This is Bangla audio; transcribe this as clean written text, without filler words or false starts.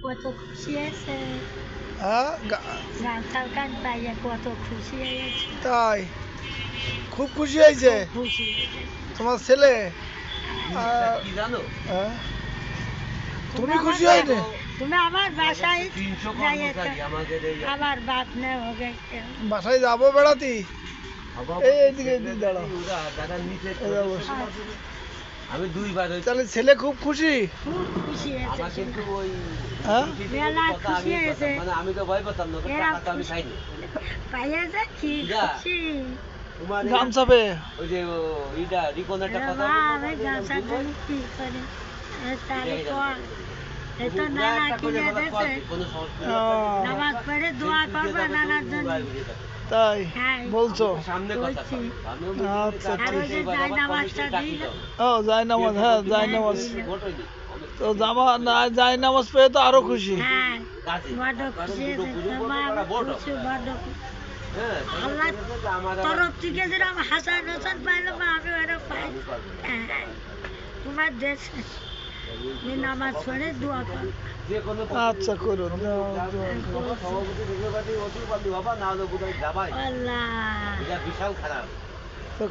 কত খুশি হয়েছে, হ্যাঁ গামছার কান পাইয়া কত খুশি হয়েছে, তাই খুব খুশি হয়েছে খুশি হয়েছে। তোমার ছেলে কি জানো হ্যাঁ? তুমি আমার খুশি বা- হয়নি তুমি আমার বাসায় 300 যাইয়ে কর্মচারী আমাদের এই আমার বাপ না হবে বাসায় যাবো বেড়াতে সভাপতি, এইদিকে দাঁড়াও secretary ওরা যারা নিচে এরা বসে। আমি দুইবার ওই তাহলে ছেলে খুব খুশি খুব খুশি হয়েছে। আমার কিন্তু ওই হ্যাঁ? মেলা কথা খুশি আমি হয়েছে। কথা- মানে আমি তো ভয় পেতাম না এরা টাকা তো আমি খুশি। খাইনি পাইয়া যা কি যা। খুশি। তোমার এই- গামছা পেয়ে ওই যে ইটা রিকন একটা এরা কথা বা, বললো আমি না, গামছা এরকম জানি কি করে। তাহলে দেখে কর। যাবে। এ তো তুমি নানা একটা করে কিনে বলো, দিয়েছে। কোনো সমস্যা নেই। ও, নামাজ পড়ে দোয়া করবে নানার জন্য। তাই হ্যাঁ। বলছো সামনে কথা বলছি। আমিও আচ্ছা, আর ওই যে জায়নামাজটা দিল। ও যাই নামাজ, হ্যাঁ যাই নামাজ। ঘটনি তো জামা না যাই নামাজ পেয়ে তো আরো খুশি। হ্যাঁ, কাজে বড্ড খুশি হয়েছে। মা আমার খুশি, বড্ড খুশি। হ্যাঁ আল্লাহ তরফ থেকে যেরকম হাসান হোসেন পাইলো মা আমি ওরকম পাই। হ্যাঁ, তোমার দেশে তুমি নামাজ পড়ে দোয়া কর। যে কোনো আচ্ছা করুন সভাপতি সেক্রেটারি অতি পারলি বাবা না হলে বোধহয় যাবাই আল্লাহ এটা বিশাল খারাপ তো